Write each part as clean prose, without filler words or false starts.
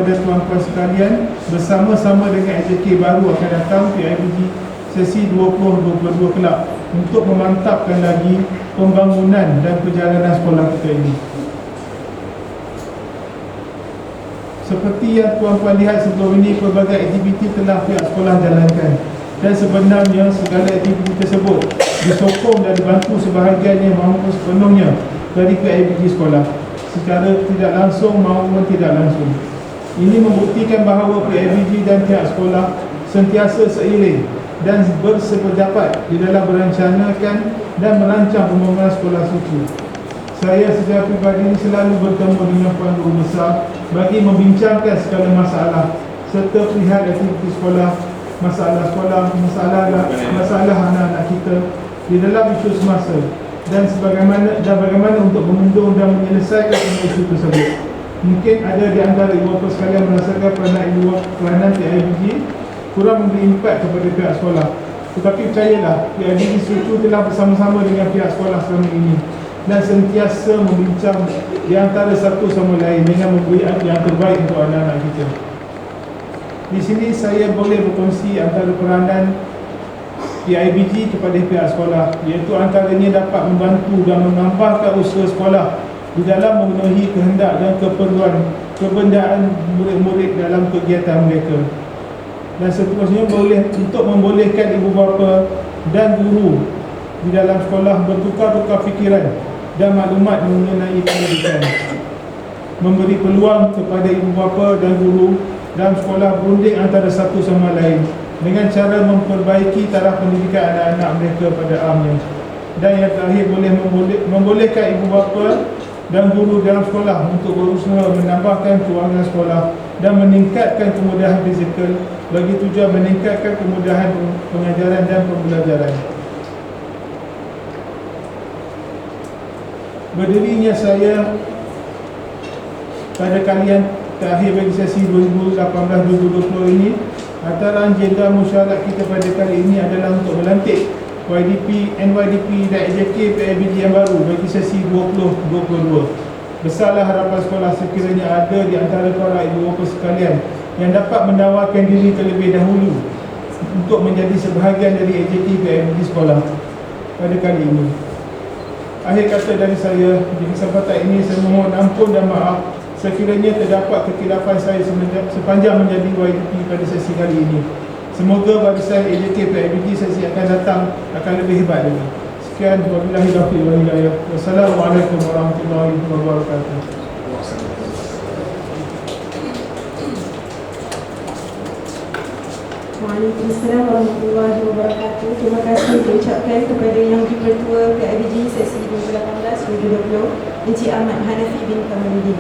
kepada tuan-tuan sekalian, bersama-sama dengan AJK baru akan datang PIBG sesi 2022 kelak untuk memantapkan lagi pembangunan dan perjalanan sekolah kita ini. Seperti yang tuan-tuan lihat sebelum ini, pelbagai aktiviti telah pihak sekolah jalankan, dan sebenarnya segala aktiviti tersebut disokong dan dibantu sebahagiannya maupun sepenuhnya dari PIBG sekolah secara tidak langsung maupun tidak langsung. Ini membuktikan bahawa PIBG dan pihak sekolah sentiasa seiring dan bersependapat di dalam merencanakan dan merancang pembangunan sekolah suci. Saya secara pribadi selalu bertemu dengan Puan Guru Besar bagi membincangkan segala masalah serta perihal aktiviti sekolah, masalah sekolah, masalah anak-anak kita di dalam isu semasa, dan bagaimana untuk mengundur dan menyelesaikan semua isu tersebut. Mungkin ada di antara ibu bapa sekalian merasakan peranan PIBG kurang memberi impak kepada pihak sekolah, tetapi percayalah, PIBG Sucu telah bersama-sama dengan pihak sekolah selama ini dan sentiasa membincang di antara satu sama lain dengan memberi yang terbaik untuk anak-anak kita. Di sini saya boleh berkongsi antara peranan PIBG kepada pihak sekolah, iaitu antaranya dapat membantu dan menambahkan usaha sekolah di dalam memenuhi kehendak dan keperluan kebendaan murid-murid dalam kegiatan mereka, dan seterusnya boleh untuk membolehkan ibu bapa dan guru di dalam sekolah bertukar-tukar fikiran dan maklumat mengenai pendidikan, memberi peluang kepada ibu bapa dan guru dalam sekolah berunding antara satu sama lain dengan cara memperbaiki taraf pendidikan anak-anak mereka pada amnya, dan yang terakhir boleh membolehkan ibu bapa dan guru dalam sekolah untuk berusaha menambahkan kewangan sekolah dan meningkatkan kemudahan fizikal bagi tujuan meningkatkan kemudahan pengajaran dan pembelajaran. Berdirinya saya pada kalian terakhir bagi sesi 2018-2020 ini, antara agenda musyawarah kita pada kali ini adalah untuk melantik YDP, NYDP dan AJK PIBG yang baru bagi sesi 2022. Besarlah harapan sekolah sekiranya ada di antara para ibu bapa sekalian yang dapat menawarkan diri terlebih dahulu untuk menjadi sebahagian dari AJK PIBG sekolah pada kali ini. Akhir kata dari saya, di kesempatan ini saya mohon ampun dan maaf sekiranya terdapat kekilafan saya sepanjang menjadi YDP pada sesi kali ini. Semoga barisan AJK PIBG sesi akan datang akan lebih hebat lagi. Sekian, wabillahi taufiq wal hidayah. Wassalamualaikum warahmatullahi wabarakatuh. Waalaikumsalam warahmatullahi wabarakatuh. Terima kasih diucapkan kepada Yang di-Pertua PIBG sesi 2018-2020, Encik Ahmad Hanafi bin Kamaluddin.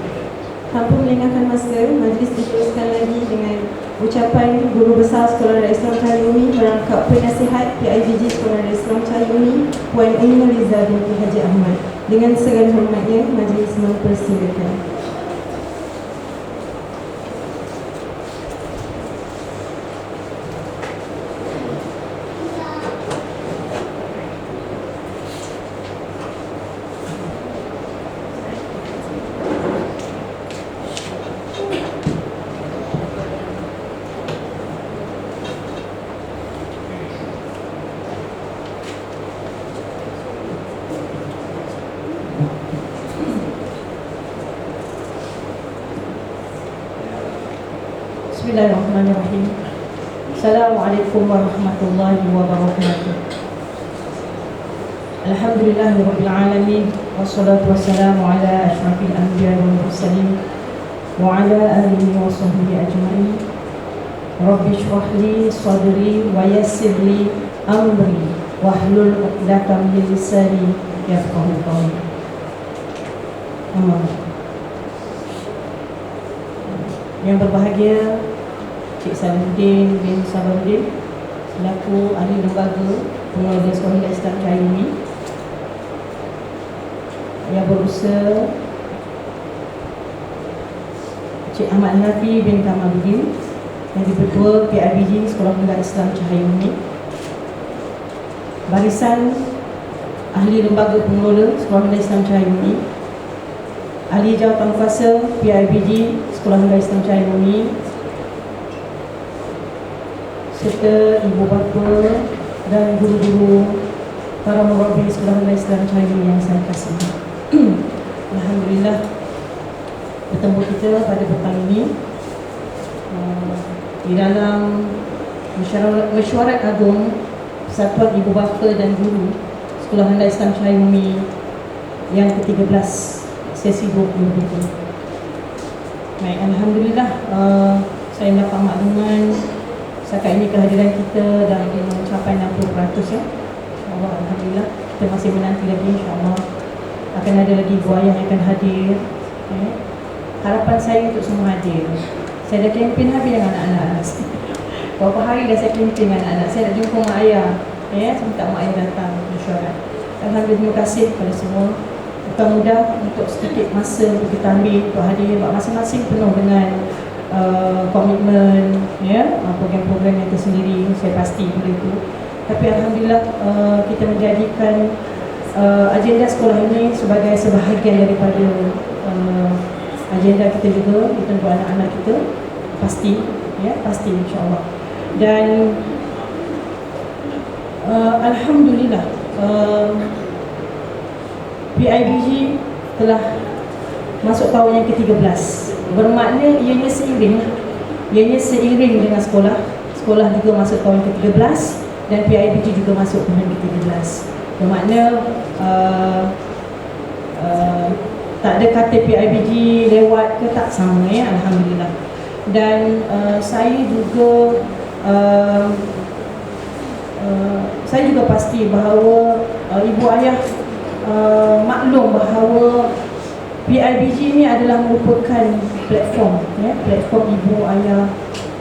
Tanpa melengahkan masa, majlis diteruskan lagi dengan ucapan Guru Besar Sekolah Darul Islam Cahaya Umi merangkap penasihat PIBG Sekolah Darul Islam Cahaya Umi, Puan Umi Liza binti Haji Ahmad. Dengan segala hormatnya, majlis mempersilakan. Bismillahirrahmanirrahim. Assalamualaikum warahmatullahi wabarakatuh. Alhamdulillahirabbil alamin, wassalatu wassalamu ala asyrafil anbiya'i wal mursalin wa ala alihi wa sahbihi ajma'in. Rabbi shrah li sadri wa yassir li amri wahlul 'uqdatam min lisani yafqahu qawli. Yang berbahagia Cik Salahuddin bin Sabaruddin selaku ahli lembaga pengelola Sekolah Islam Cahaya Umi yang berusaha, Cik Ahmad Hanafi bin Kamaluddin yang di-Pertua PIBG Sekolah Menengah Islam Cahaya Umi, barisan ahli lembaga pengelola Sekolah Menengah Islam Cahaya Umi, Ahli Jawatankuasa PIBG Sekolah Negara Islam Cahaya Bumi, serta ibu bapa dan guru-guru, para murabbi Sekolah Negara Islam Cahaya Bumi yang saya kasihi. Alhamdulillah bertemu kita pada petang ini di dalam mesyuarat agung Persatuan Ibu Bapa dan Guru Sekolah Negara Islam Cahaya Bumi yang ke-13 sesi 20 itu. Baik, Alhamdulillah saya mendapat makluman setakat ini kehadiran kita dah mencapai 60% ya. InsyaAllah, Alhamdulillah. Kita masih menanti lagi, insyaAllah akan ada lagi buaya yang akan hadir ya. Harapan saya untuk semua hadir. Saya dah kempen habis dengan anak-anak saya. Berapa hari dah saya kempen dengan anak-anak saya, nak jumpa mak ayah ya. Saya minta mak ayah datang mesyuarat. Alhamdulillah, terima kasih kepada semua. Bukan mudah untuk sedikit masa untuk kita ambil untuk hadir. Masing-masing penuh dengan komitmen ya, program-program yang tersendiri, saya pasti pada itu. Tapi Alhamdulillah kita menjadikan agenda sekolah ini sebagai sebahagian daripada agenda kita juga, kita untuk anak-anak kita. Pasti ya, pasti insyaAllah. Dan Alhamdulillah PIBG telah masuk tahun yang ke-13. Bermakna ianya seiring dengan sekolah. Sekolah juga masuk tahun ke-13 dan PIBG juga masuk tahun ke-13. Bermakna tak ada kata PIBG lewat ke, tak, sama ya, Alhamdulillah. Dan saya juga pasti bahawa ibu ayah maklum bahawa PIBG ni adalah merupakan platform ya, platform ibu ayah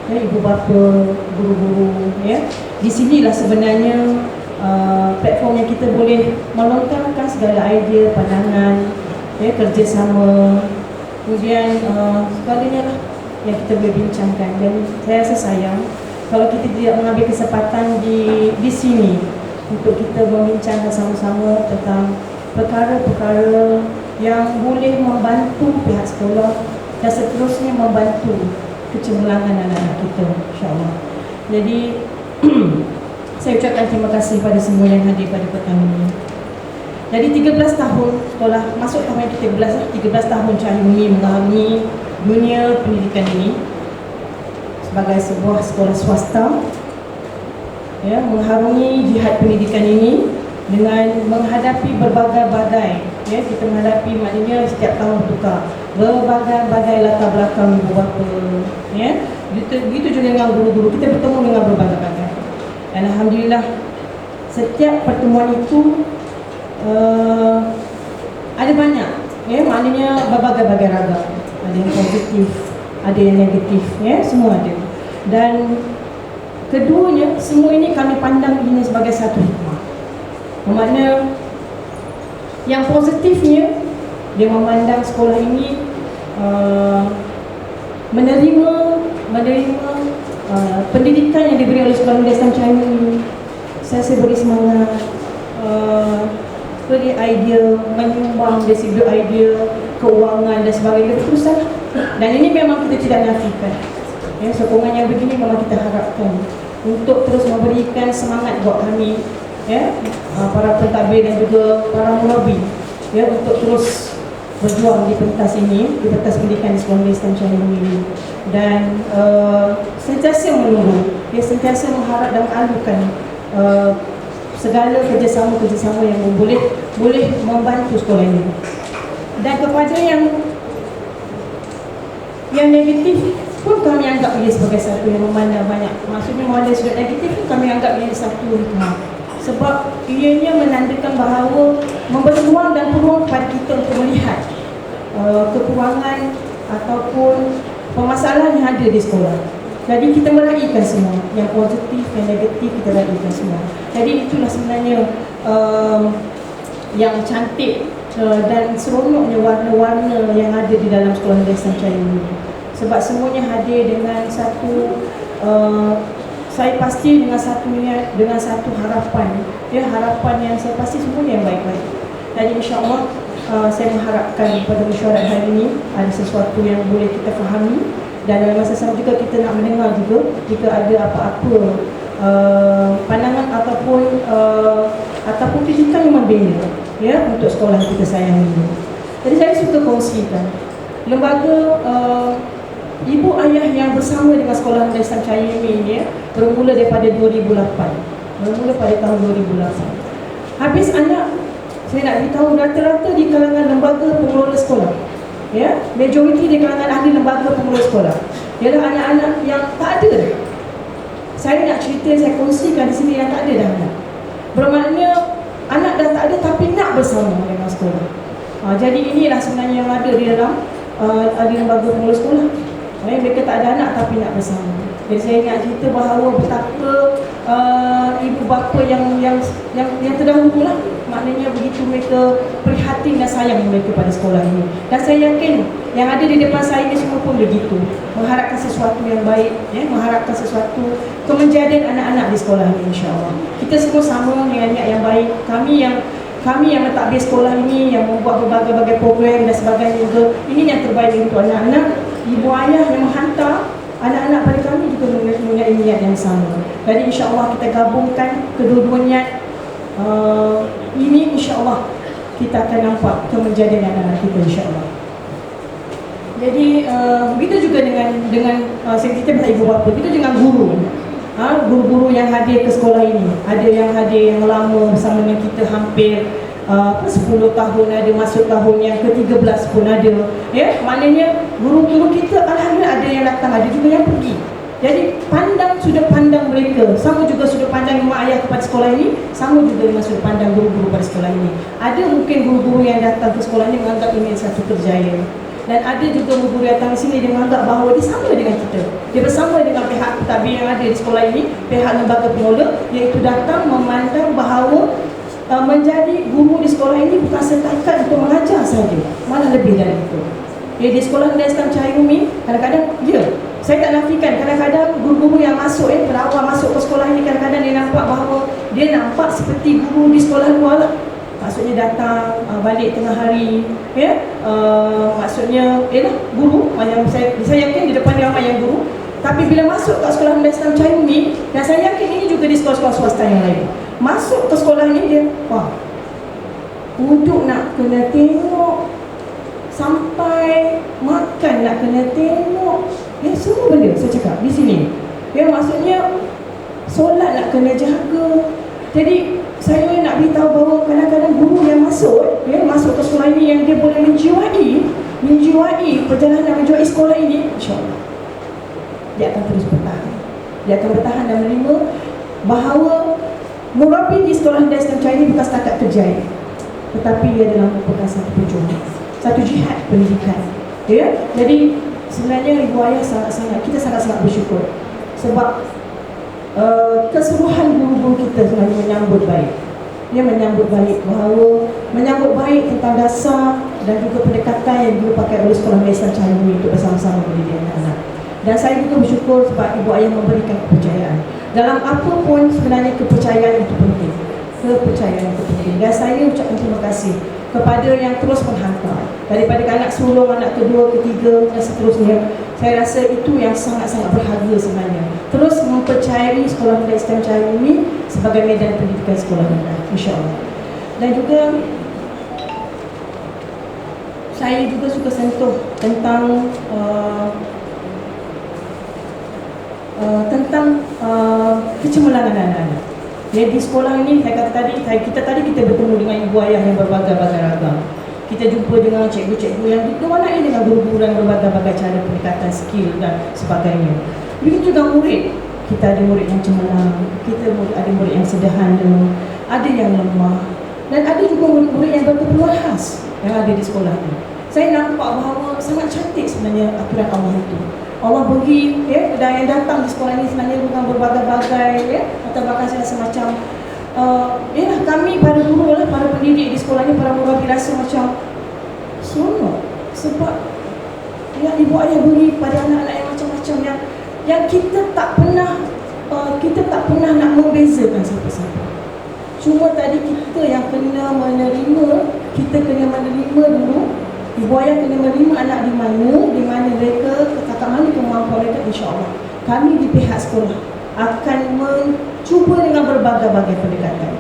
ya, ibu bapa, guru-guru ya. Di sinilah sebenarnya platform yang kita boleh melontarkan segala idea, pandangan ya, kerjasama, kemudian segalanya lah yang kita boleh bincangkan. Dan saya rasa sayang kalau kita tidak mengambil kesempatan di sini untuk kita membincangkan sama-sama tentang perkara-perkara yang boleh membantu pihak sekolah dan seterusnya membantu kecemerlangan anak-anak kita, insyaAllah. Jadi saya ucapkan terima kasih pada semua yang hadir pada petang ini. Jadi 13 tahun sekolah, masuk tahun yang ke-13, 13 tahun Cahaya Bumi mengarungi dunia pendidikan ini sebagai sebuah sekolah swasta ya, mengharungi jihad pendidikan ini dengan menghadapi berbagai-bagai ya, kita menghadapi maknanya setiap tahun bertukar berbagai-bagai latar belakang ibu bapa ya. Begitu juga dengan guru-guru, kita bertemu dengan berbagai-bagai. Dan Alhamdulillah setiap pertemuan itu ada banyak ya, maknanya berbagai-bagai ragam. Ada yang positif, ada yang negatif ya, semua ada. Dan keduanya, semua ini kami pandang ini sebagai satu hikmah. Bermakna yang positifnya, dia memandang sekolah ini menerima pendidikan yang diberi oleh Sekolah Negara Islam Cahaya Bumi. Saya beri semangat, beri idea, menyumbang dari segi idea, keuangan dan sebagainya, betul. Dan ini memang kita tidak nafikan ya, sokongan yang begini memang kita harapkan untuk terus memberikan semangat buat kami ya, para pentadbir dan juga para murabbi ya, untuk terus berjuang di pentas ini, di pentas pendidikan di Sekolah Negara Islam Cahaya Bumi ini. Dan sentiasa menunggu ya, sentiasa mengharap dan mengalukan segala kerjasama yang boleh membantu sekolah ini. Dan kepada yang negatif pun kami anggap ia sebagai satu yang memandang banyak. Maksudnya model sudut negatif pun kami anggap ia satu hikmah. Sebab ianya menandakan bahawa memberi ruang dan peluang kepada kita untuk melihat kekurangan ataupun permasalahan yang ada di sekolah. Jadi kita meraihkan semua, yang positif, yang negatif kita raihkan semua. Jadi itulah sebenarnya yang cantik dan seronoknya warna-warna yang ada di dalam Sekolah Negara Islam Cahaya Bumi. Sebab semuanya hadir dengan satu saya pasti dengan satu niat, dengan satu harapan ya, harapan yang saya pasti semuanya yang baik-baik. Jadi insyaAllah saya mengharapkan pada mesyuarat hari ini ada sesuatu yang boleh kita fahami, dan dalam masa sama juga kita nak mendengar juga jika ada apa-apa pandangan ataupun kritikan yang membina ya untuk sekolah kita sayang ini. Jadi saya suka kongsikan lembaga ibu ayah yang bersama dengan Sekolah Rendah Islam Cahaya ini ya, bermula daripada 2008. Bermula pada tahun 2008. Habis anak, saya nak beritahu rata-rata di kalangan lembaga pengelola sekolah. Ya, majoriti di kalangan ahli lembaga pengelola sekolah ialah anak-anak yang tak ada. Saya nak cerita, saya kongsikan di sini yang tak ada dah anak. Bermakna anak dah tak ada tapi nak bersama dengan sekolah. Jadi inilah sebenarnya yang ada di dalam di lembaga pengelola sekolah. Mereka tak ada anak tapi nak bersama. Jadi saya ingat cerita bahawa betapa ibu bapa yang terdahulu lah, maknanya begitu mereka prihatin dan sayang mereka pada sekolah ini. Dan saya yakin yang ada di depan saya ini semua pun begitu, mengharapkan sesuatu yang baik, ya, mengharapkan sesuatu kemenjadian anak-anak di sekolah ini, insya-Allah. Kita semua sama dengan niat yang baik. Kami yang mentadbir sekolah ini, yang membuat berbagai-bagai program dan sebagainya juga, ini yang terbaik untuk anak-anak. Ibu ayah yang menghantar anak-anak pada kami juga mempunyai niat yang sama. Jadi insya-Allah kita gabungkan kedua-dua niat ini, insya-Allah kita akan nampak kemenjadian anak-anak kita, insya-Allah. Jadi begitu juga dengan saya cerita pasal ibu bapa, begitu dengan guru. Guru-guru yang hadir ke sekolah ini, ada yang hadir yang lama bersama dengan kita hampir 10 tahun, ada masuk tahun yang ke-13 pun ada. Ya, maknanya guru-guru kita alhamdulillah ada yang datang, ada juga yang pergi. Jadi sudut pandang mereka sama juga sudut pandang mak ayah kepada sekolah ini, sama juga dengan sudut pandang guru-guru pada sekolah ini. Ada mungkin guru-guru yang datang ke sekolah ini menganggap ini satu kerjaya, dan ada juga guru yang datang di sini dia menganggap bahawa dia sama dengan kita. Dia bersama dengan pihak pentadbir yang ada di sekolah ini, pihak lembaga pengelola, iaitu datang memandang bahawa menjadi guru di sekolah ini bukan setakat untuk mengajar saja, malah lebih dari itu. Di sekolah Rendah Islam Cahaya Umi, kadang-kadang saya tak nafikan, kadang-kadang guru-guru yang masuk pada awal masuk ke sekolah ini, kadang-kadang dia nampak bahawa dia nampak seperti guru di sekolah luar lah. Maksudnya datang balik tengah hari, ya, maksudnya guru yang saya yakin di depan dia ramai yang guru. Tapi bila masuk ke sekolah Rendah Islam Cahaya Umi, dan saya yakin ini juga di sekolah-sekolah swasta yang lain, masuk ke sekolah ni dia, duduk nak kena tengok, sampai makan nak kena tengok, semua benda saya cakap di sini. Maksudnya solat nak kena jaga. Jadi saya nak beritahu bahawa kadang-kadang guru yang masuk ke sekolah ini, yang dia boleh menjiwai perjalanan menjiwai sekolah ini, insya-Allah dia akan terus bertahan. Dia akan bertahan dan menerima bahawa murabi di sekolah Rendah Islam Cahaya ini bukan setakat kerjaya, tetapi dia adalah merupakan satu perjuangan, satu jihad pendidikan. Jadi sebenarnya ibu ayah kita sangat-sangat bersyukur sebab keseluruhan guru-guru kita sebenarnya menyambut baik. Dia menyambut baik bahawa menyambut baik tentang dasar dan juga pendekatan yang dipakai oleh sekolah Rendah Islam Cahaya ini untuk bersama-sama mendidik anak-anak. Dan saya juga bersyukur sebab ibu ayah memberikan kepercayaan. Dalam apa pun sebenarnya kepercayaan itu penting. Kepercayaan itu penting. Dan saya ucapkan terima kasih kepada yang terus menghantar, daripada anak sulung, anak kedua, ketiga dan seterusnya. Saya rasa itu yang sangat-sangat berharga sebenarnya. Terus mempercayai sekolah Rendah Islam Cahaya ini sebagai medan pendidikan sekolah rendah, insya-Allah. Dan juga saya juga suka sentuh tentang kecemerlangan anak-anak. Di sekolah ini saya kata tadi kita bertemu dengan ibu ayah yang berbagai-bagai ragam. Kita jumpa dengan cikgu-cikgu yang diwarnai dengan guru-guru yang berbagai-bagai cara pendekatan skill dan sebagainya. Begitu juga murid. Kita ada murid yang cemerlang, kita ada murid yang sederhana, ada yang lemah, dan ada juga murid-murid yang berkeperluan khas yang ada di sekolah ini. Saya nampak bahawa sangat cantik sebenarnya aturan Allah itu. Allah beri dan yang datang di sekolah ini sebenarnya bukan berbagai-bagai atau bahkan saya semacam kami para guru lah, para pendidik di sekolah ini, para murabi rasa macam seronok sebab ibu ayah beri pada anak-anak yang macam-macam yang kita tak pernah nak membezakan siapa-siapa. Cuma tadi kita yang kena menerima kita kena menerima dulu. Ibu ayah kena menerima anak di mana mereka, kakak mana kemampuan mereka. InsyaAllah kami di pihak sekolah akan mencuba dengan berbagai-bagai pendekatan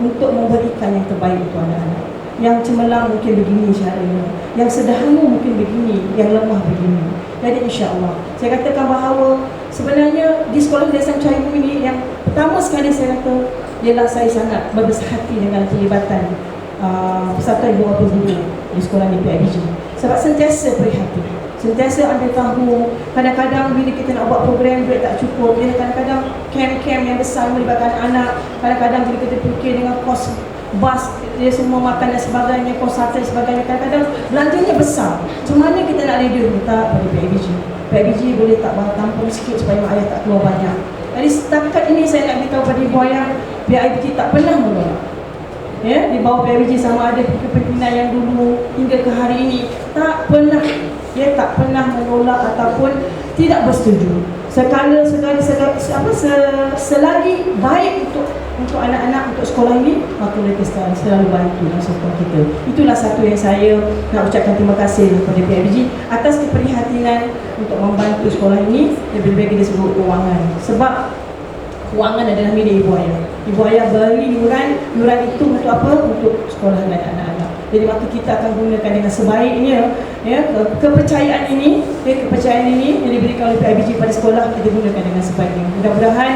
untuk memberikan yang terbaik untuk anak-anak. Yang cemerlang mungkin begini caranya, yang sederhana mungkin begini, yang lemah begini. Jadi insya-Allah saya katakan bahawa sebenarnya di sekolah Desa Cahaya Bumi ini yang pertama sekali saya kata ialah saya sangat berbesar hati dengan pelibatan peserta ibu bapa guru di sekolah ni PIBG. Sebab sentiasa prihatin, sentiasa ambil tahu. Kadang-kadang bila kita nak buat program duit tak cukup, kadang-kadang camp-camp yang besar melibatkan anak, kadang-kadang bila kita fikir dengan kos bas, dia semua makan dan sebagainya, kos sate dan sebagainya, kadang-kadang belanjanya besar. Macam mana kita nak reduce? Minta pada PIBG. PIBG boleh tak tampung sikit supaya mak ayah tak keluar banyak. Jadi setakat ini saya nak beritahu pada ibu ayah, PIBG tak pernah menolak. Ya, di bawah PIBG sama ada pimpinan yang dulu hingga ke hari ini tak pernah, dia tak pernah menolak ataupun tidak bersetuju. Selagi baik untuk anak-anak, untuk sekolah ini, maka mereka selalu bantu dan support kita. Itulah satu yang saya nak ucapkan terima kasih kepada PIBG atas keprihatinan untuk membantu sekolah ini. Lebih-lebih kita sebut kewangan, sebab kewangan adalah milik ibu ayah. Ibu ayah beri yuran itu untuk apa? Untuk sekolah dan anak-anak. Jadi maka kita akan gunakan dengan sebaiknya, ya, kepercayaan ini yang diberikan oleh PIBG pada sekolah, kita gunakan dengan sebaiknya. Mudah-mudahan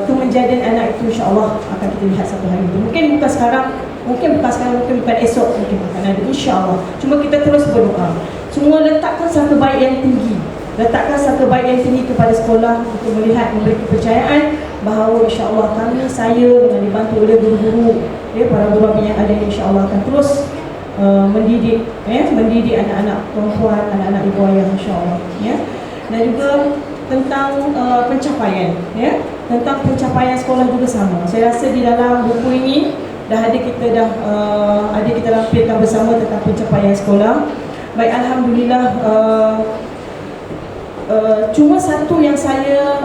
kemenjadian anak itu insya-Allah akan kita lihat satu hari itu. Mungkin bukan sekarang, mungkin bukan esok, mungkin akan ada, insya-Allah. Cuma kita terus berdoa. Semua letakkan satu baik yang tinggi. Letakkan satu baik yang tinggi kepada sekolah untuk melihat, memberi kepercayaan bahawa insya-Allah saya dengan dibantu oleh guru-guru, ya, para guru yang ada ini insya-Allah akan terus mendidik anak-anak perempuan, anak-anak ibu ayah insya-Allah, ya. Dan juga tentang pencapaian, ya, tentang pencapaian sekolah juga sama. Saya rasa di dalam buku ini kita lampirkan bersama tentang pencapaian sekolah. Baik, alhamdulillah. Cuma satu yang saya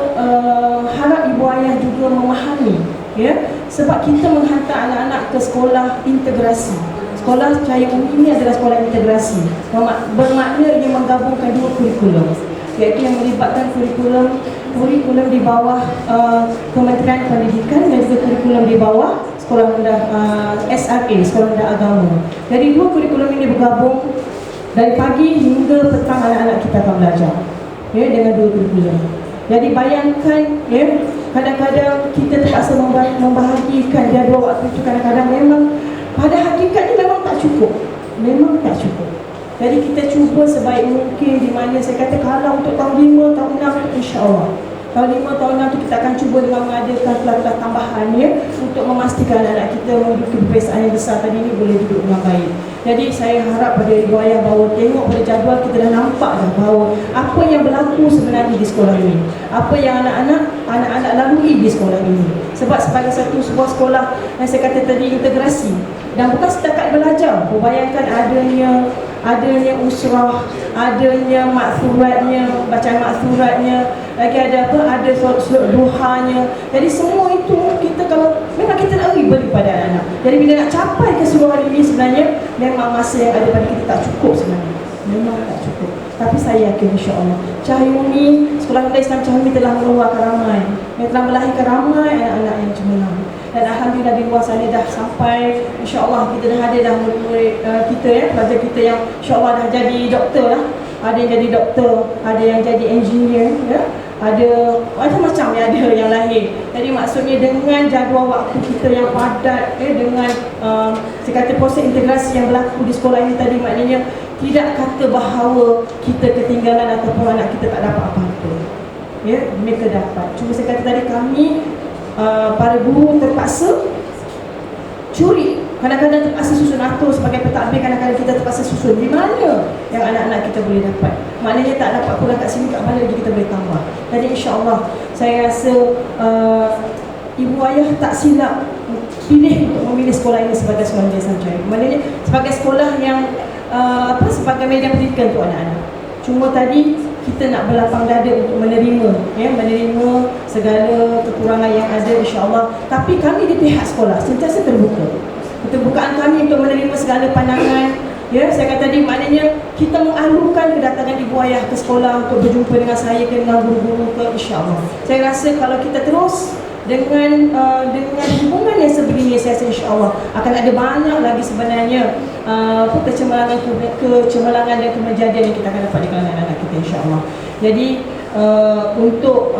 harap ibu ayah juga memahami, ya, sebab kita menghantar anak-anak ke sekolah integrasi. Sekolah Cahaya Bumi ini adalah sekolah integrasi, bermakna ia menggabungkan dua kurikulum, iaitu yang melibatkan kurikulum di bawah Kementerian Pendidikan dan juga kurikulum di bawah sekolah rendah SRA, sekolah rendah agama. Jadi dua kurikulum ini bergabung, dari pagi hingga petang anak-anak kita akan belajar, ya, dengan dua kurikulum. Jadi bayangkan, ya, kadang-kadang kita terpaksa membahagikan jadual waktu itu, kadang-kadang memang pada hakikatnya memang tak cukup. Jadi kita cuba sebaik mungkin, di mana saya kata kalau untuk tahun 5, tahun 6 insya-Allah. Tahun 5, tahun 6 tu kita akan cuba dengan mengadakan kelas-kelas tambahan, ya, untuk memastikan anak-anak kita menuju kebiasaan yang besar tadi ni boleh duduk dengan baik. Jadi saya harap pada ibu ayah bahawa tengok pada jadual kita dah nampak dah bahawa apa yang berlaku sebenarnya di sekolah ini, apa yang anak-anak lalui di sekolah ini. Sebab sebagai sebuah sekolah yang saya kata tadi integrasi, dan bukan setakat belajar. Bayangkan adanya usrah, adanya maksuratnya, bacaan maksuratnya, lagi ada solat duhanya. Jadi semua itu kita, kalau memang kita nak beri pada anak. Jadi bila nak capai keseluruhan ini, sebenarnya memang masa yang ada pada kita tak cukup sebenarnya. Memang tak cukup. Tapi saya yakin insya-Allah Cahaya Bumi, Sekolah Rendah Islam Cahaya Bumi telah mengeluarkan ramai, telah melahirkan ramai anak-anak yang cemerlang. Dan alhamdulillah di luar sana dah sampai, insya-Allah kita dah ada murid-murid kita, ya, pelajar kita yang insya-Allah dah jadi doktor lah. Ada yang jadi doktor, ada yang jadi engineer, ya. Ada macam-macam yang ada yang lahir. Jadi maksudnya dengan jadual waktu kita yang padat, dengan saya kata proses integrasi yang berlaku di sekolah ini tadi, maknanya tidak kata bahawa kita ketinggalan ataupun anak kita tak dapat apa-apa, ya, mereka dapat. Cuma saya kata tadi, kami para guru terpaksa curi, kadang-kadang terpaksa susun atur sebagai pentadbir, kadang-kadang kita terpaksa susun di mana yang anak-anak kita boleh dapat. Maknanya tak dapat pula kat sini, kat mana lagi kita boleh tambah. Jadi insya-Allah saya rasa ibu ayah tak silap pilih untuk memilih sekolah ini sebagai sekolah Desa Cahaya. Maknanya sebagai sekolah yang sebagai media pendidikan untuk anak-anak. Cuma tadi kita nak berlapang dada untuk menerima segala kekurangan yang ada insya-Allah. Tapi kami di pihak sekolah sentiasa terbuka. keterbukaan kami untuk menerima segala pandangan. Ya, saya kata tadi maknanya kita mengalukan kedatangan ibu ayah ke sekolah untuk berjumpa dengan saya, dengan guru-guru ke, insya-Allah. Saya rasa kalau kita terus dengan hubungan yang sebegini, saya rasa insya-Allah akan ada banyak lagi sebenarnya kecemerlangan dan kemejadian yang kita akan dapat di kalangan anak kita, insya-Allah. Jadi untuk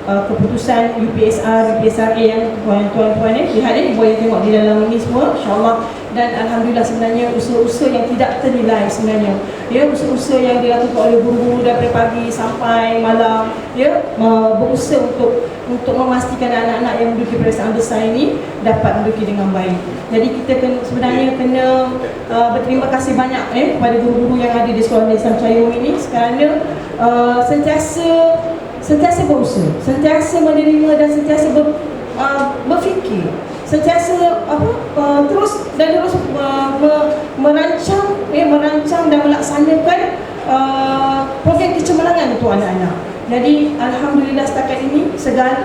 keputusan UPSR, UPSRA yang tuan-tuan lihat ni, boleh tengok di dalam ini semua, insya-Allah. Dan alhamdulillah sebenarnya usaha-usaha yang tidak ternilai sebenarnya, ya, usaha-usaha yang dilakukan oleh guru-guru daripada pagi sampai malam, ya, berusaha untuk memastikan anak-anak yang menduduki peperiksaan besar ini dapat menduduki dengan baik. Jadi kita sebenarnya kena berterima kasih banyak kepada guru-guru yang ada di Sekolah Islam Cayung ini, kerana sentiasa berusaha, sentiasa menerima dan sentiasa berfikir, sentiasa terus merancang dan melaksanakan program kecemerlangan untuk anak-anak. Jadi alhamdulillah setakat ini segala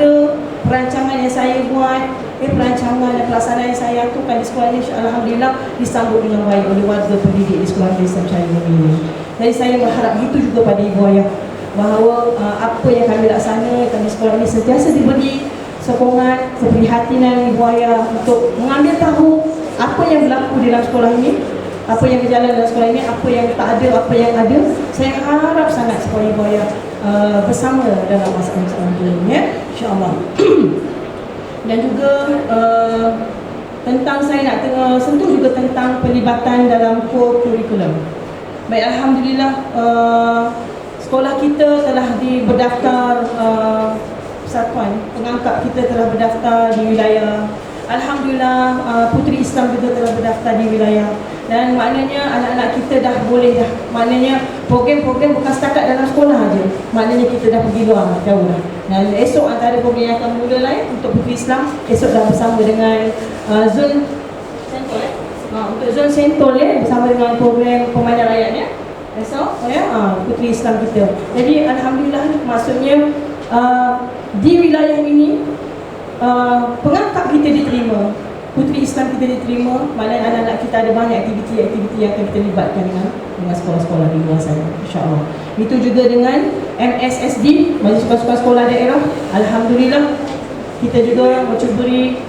perancangan yang saya buat, perancangan dan pelaksanaan yang saya lakukan di sekolah ini, alhamdulillah disambut dengan baik oleh warga pendidik di Sekolah Islam Cayung ini. Jadi saya berharap itu juga pada ibu ayah, bahawa apa yang kami laksanakan di sekolah ini sentiasa diberi sokongan, keprihatinan ibu ayah untuk mengambil tahu apa yang berlaku di dalam sekolah ini, apa yang berjalan dalam sekolah ini, apa yang tak ada, apa yang ada. Saya harap sangat supaya ibu ayah bersama dalam masalah-masalah ini, ya, insya-Allah. Dan juga tentang saya nak sentuh juga tentang pelibatan dalam kurikulum. Baik, alhamdulillah sekolah kita telah berdaftar, persatuan pengangkat kita telah berdaftar di wilayah. Alhamdulillah Puteri Islam juga telah berdaftar di wilayah. Dan maknanya anak-anak kita dah boleh dah. Maknanya program-program bukan setakat dalam sekolah aja. Maknanya kita dah pergi luar jauh dah. Dan esok antara program yang akan mula lain untuk Puteri Islam, esok dah bersama dengan Zon Sentol untuk Zon Sentol, bersama dengan program Pemandangan Rakyatnya. Esok Puteri Islam kita. Jadi alhamdulillah, maksudnya di wilayah ini pengangkat kita diterima, Puteri Islam kita diterima, maknanya anak-anak kita ada banyak aktiviti-aktiviti yang akan kita libatkan dengan sekolah-sekolah di luar sana, insya-Allah. Itu juga dengan MSSD, Majlis Pasukan Sekolah Daerah. Alhamdulillah kita juga mencuburi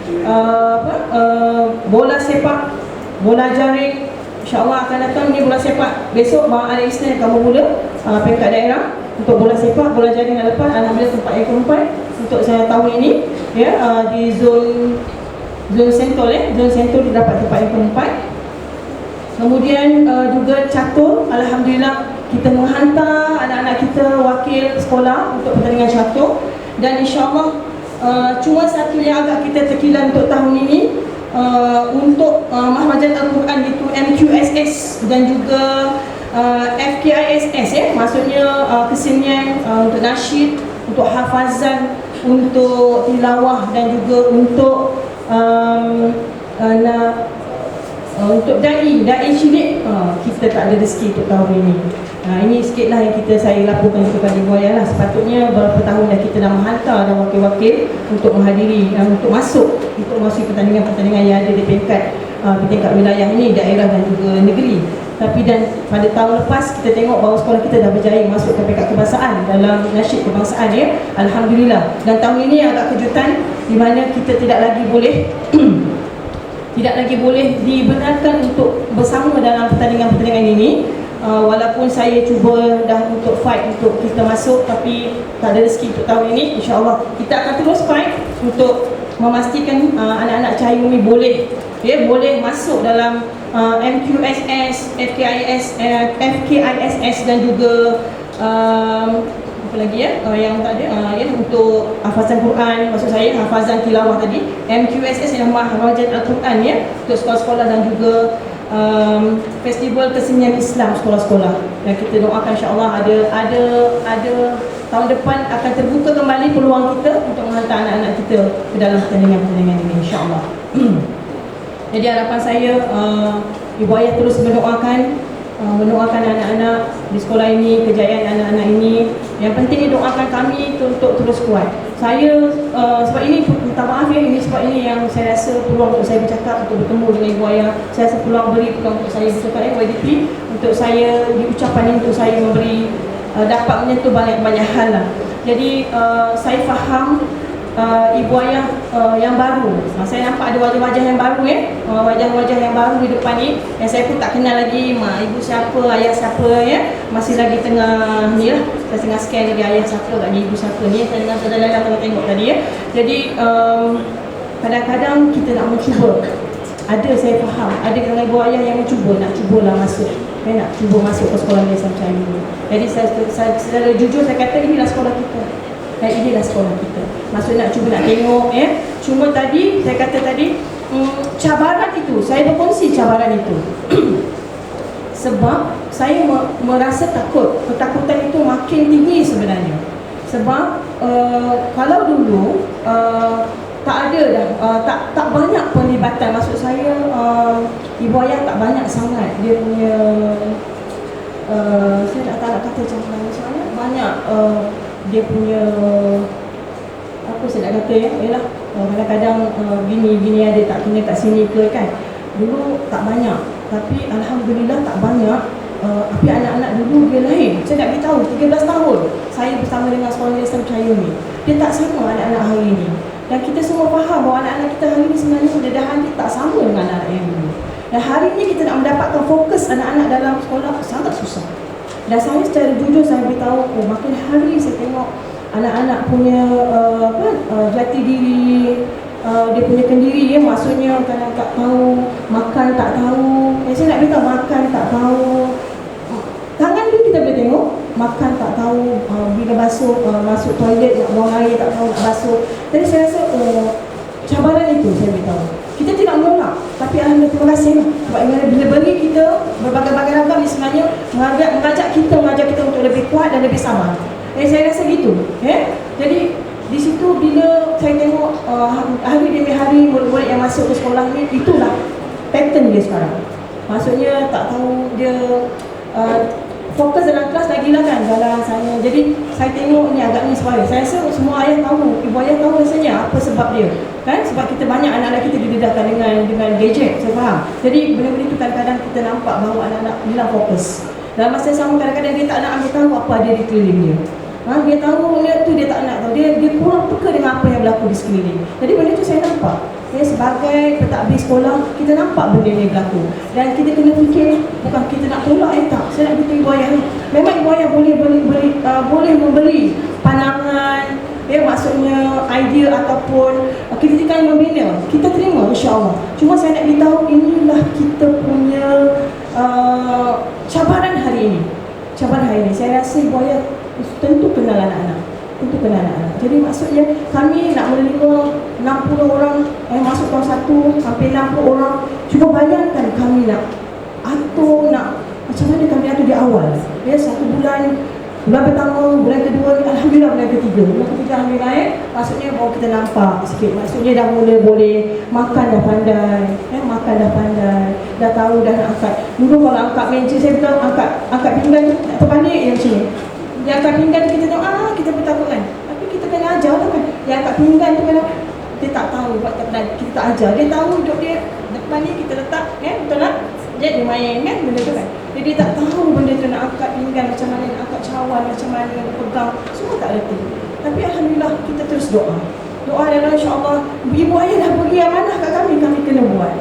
bola sepak, bola jaring. InsyaAllah akan datang ni bola sepak. Besok hari Isnin akan bermula peringkat daerah untuk bola sepak, bola jaring dan lepas. Alhamdulillah tempat yang keempat untuk saya tahun ini, ya, di zon Sentol, zon Sentol dapat tempat yang keempat. Kemudian juga catur, alhamdulillah kita menghantar anak-anak kita wakil sekolah untuk pertandingan catur. Dan insyaAllah cuma satu yang agak kita terkilan untuk tahun ini, untuk Mahmajat Al-Quran, itu MQSS dan juga FKISS, ya, maksudnya kesenian untuk nasyid, untuk hafazan, untuk tilawah dan juga untuk untuk da'i cilik, kita tak ada rezeki untuk tahun ini. Ini sikitlah yang saya laporkan kepada ibu ayah lah. Sepatutnya berapa tahun dah kita dah menghantar dan wakil-wakil untuk menghadiri dan untuk masuk pertandingan-pertandingan yang ada di tingkat wilayah ini, daerah dan juga negeri. Tapi dan pada tahun lepas kita tengok bahawa sekolah kita dah berjaya masuk ke peringkat kebangsaan dalam nasyid kebangsaan, ya, alhamdulillah. Dan tahun ini agak kejutan di mana kita tidak lagi boleh dibenarkan untuk bersama dalam pertandingan-pertandingan ini. Walaupun saya cuba dah untuk fight untuk kita masuk, tapi tak ada rezeki untuk tahun ini. InsyaAllah kita akan terus fight untuk memastikan anak-anak Cayung ini boleh masuk dalam MQSS, FKISS dan juga apa lagi, ya, yang tak ada, ya, untuk hafazan Quran, maksud saya hafazan tilawah tadi. MQSS yang Mahmajat Al-Quran, ya, untuk sekolah-sekolah dan juga festival kesenian Islam sekolah-sekolah. Dan kita doakan insya-Allah ada tahun depan akan terbuka kembali peluang kita untuk menghantar anak-anak kita ke dalam pertandingan-pertandingan ini, insya-Allah. Jadi harapan saya ibu ayah terus mendoakan anak-anak di sekolah ini, kejayaan anak-anak ini. Yang penting doakan kami untuk terus kuat. Saya sebab ini minta maaf ya, ini sebab ini yang saya rasa peluang untuk saya bercakap, untuk bertemu dengan ibu ayah. Saya rasa peluang untuk saya bercakap YDP, untuk saya di ucapan ini untuk saya memberi dapat menyentuh banyak hal lah. Jadi saya faham ibu ayah yang baru. Saya nampak ada wajah-wajah yang baru wajah-wajah yang baru di depan ni yang saya pun tak kenal lagi mak ibu siapa, ayah siapa ya. Masih lagi tengah ni lah. Saya tengah scan lagi ayah siapa, lagi ibu siapa ni. Saya dengan saudara tengah tengok tadi ya. Jadi kadang-kadang kita nak mencuba. Ada, saya faham, ada dengan ibu ayah yang nak cubalah masuk. Nak cuba masuk ke sekolah Malaysia macam ini. Jadi saya secara jujur saya kata inilah sekolah kita. Inilah sekolah kita. Maksud nak cuba nak tengok Cuma tadi saya kata tadi cabaran itu, saya berkongsi cabaran itu. Sebab saya merasa takut. Ketakutan itu makin tinggi sebenarnya. Sebab kalau dulu tak ada dah, tak banyak pelibatan. Maksud saya ibu ayah tak banyak sangat dia punya saya tak tahu nak kata macam mana, banyak dia punya apa saya nak kata ialah kadang-kadang gini ada tak kena kat sini ke kan. Dulu tak banyak, tapi alhamdulillah tak banyak. Tapi anak-anak dulu dia lain. Saya nak beritahu 13 tahun saya bersama dengan sekolah Islam Cahaya ni. Dia tak sama anak-anak hari ni. Dan kita semua faham bahawa anak-anak kita hari ni sebenarnya pendedahan dia tak sama dengan anak-anak yang dulu. Dan hari ni kita nak mendapatkan fokus anak-anak dalam sekolah sangat susah. Dan saya secara jujur saya beritahu, makin hari saya tengok anak-anak punya jati diri, dia punya kendiri maksudnya kadang tak tahu, makan tak tahu. Saya nak beritahu makan tak tahu. Tangan dia kita boleh tengok, makan tak tahu, bila basuh, masuk toilet nak buang air tak tahu nak basuh. Jadi saya rasa cabaran itu saya beritahu. Kita tidak menolak, tapi alhamdulillah terima kasih sebab bila beri kita berbagai-bagai ragam ni sebenarnya mengajak kita untuk lebih kuat dan lebih sabar. Saya rasa gitu. Jadi di situ bila saya tengok hari demi hari murid-murid yang masuk ke sekolah ni, itulah pattern dia sekarang. Maksudnya tak tahu dia fokus dalam kelas lagi lah kan jalan saya. Jadi saya tengok ni agak ni sebab saya rasa semua ayah tahu, ibu ayah tahu rasanya apa sebab dia kan, sebab kita banyak anak-anak kita didedahkan dengan gadget, saya faham. Jadi benda-benda itu kadang-kadang kita nampak bahawa anak-anak hilang fokus. Dalam masa yang sama kadang-kadang dia tak nak ambil tahu apa ada di sekeliling dia. Dia tahu dia tu dia tak nak tahu, dia kurang peka dengan apa yang berlaku di sekeliling. Jadi benda tu saya nampak. Sebagai pentadbir sekolah, kita nampak benda ni berlaku. Dan kita kena fikir, bukan kita nak tolak tak. Saya nak beritahu ibu ayah ni. Memang ibu ayah boleh memberi pandangan, maksudnya idea ataupun kritikan yang membina. Kita terima insya-Allah. Cuma saya nak beritahu inilah kita punya cabaran hari ini. Cabaran hari ini. Saya rasa ibu ayah tentu kenal anak-anak. Jadi maksudnya kami nak menerima 60 orang yang masuk tahun 1 sampai 60 orang. Cuba bayangkan kami nak atur, macam mana kami atur di awal. 1 bulan pertama, bulan kedua ni alhamdulillah, bulan ketiga alhamdulillah maksudnya baru kita nampak sikit. Maksudnya dah mula boleh makan, dah pandai, dah tahu dah nak angkat. Dulu kalau angkat meja saya beritahu angkat pinggan nak terbalik macam ni. Dia angkat pinggan kita tengok kita bertakut kan. Tapi kita kena ajar lah kan. Dia angkat pinggan tu kalau dia tak tahu buat tak pernah, kita tak ajar. Dia tahu duduk dia depan ni kita letak betul tak? Dia main kan benda tu kan. Jadi dia tak tahu benda tu nak angkat pinggan macam mana, nak angkat cawan macam mana, nak pegang, semua tak reti. Tapi alhamdulillah kita terus doa dan insya-Allah ibu ayah dah bagi amanah kat kami kena buat.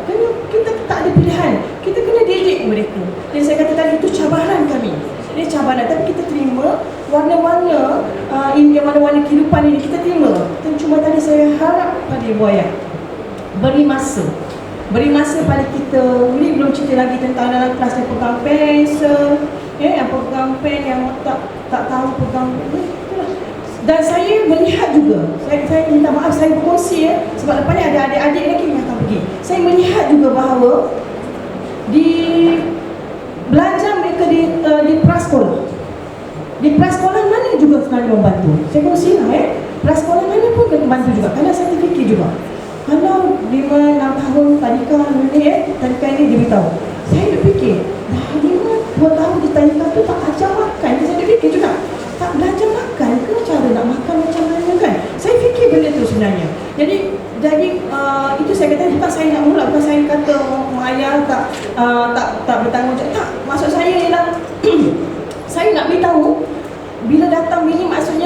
Kita tak ada pilihan. Kita kena didik mereka. Jadi saya kata tadi itu cabaran kami. Dia cabaran, tapi kita terima warna-warna warna-warna kehidupan ini kita terima. Cuma tadi saya harap pada ibu ayah beri masa pada kita. Ini belum cerita lagi tentang dalam kelas yang pegang pensel, yang pegang pen, yang tak tahu pegang. Dan saya melihat juga, saya minta maaf saya berkongsi sebab lepas ni ada adik-adik lagi yang akan pergi. Saya melihat juga bahawa di belajar mereka di prasekolah. Di prasekolah mana juga sebenarnya membantu. Saya kongsi prasekolah mana pun kena membantu juga. Kalau saya terfikir juga, kalau 5-6 tahun tadika ini dia beritahu, saya fikir dah 5-2 tahun di tadika tu tak ajar makan. Saya fikir juga tak belajar makan ke, cara nak makan macam mana kan. Saya fikir sebenarnya. Jadi itu saya kata bukan saya nak mula, bukan saya kata mak ayah tak bertanggungjawab. Tak, maksud saya ialah saya nak beritahu bila datang bini maksudnya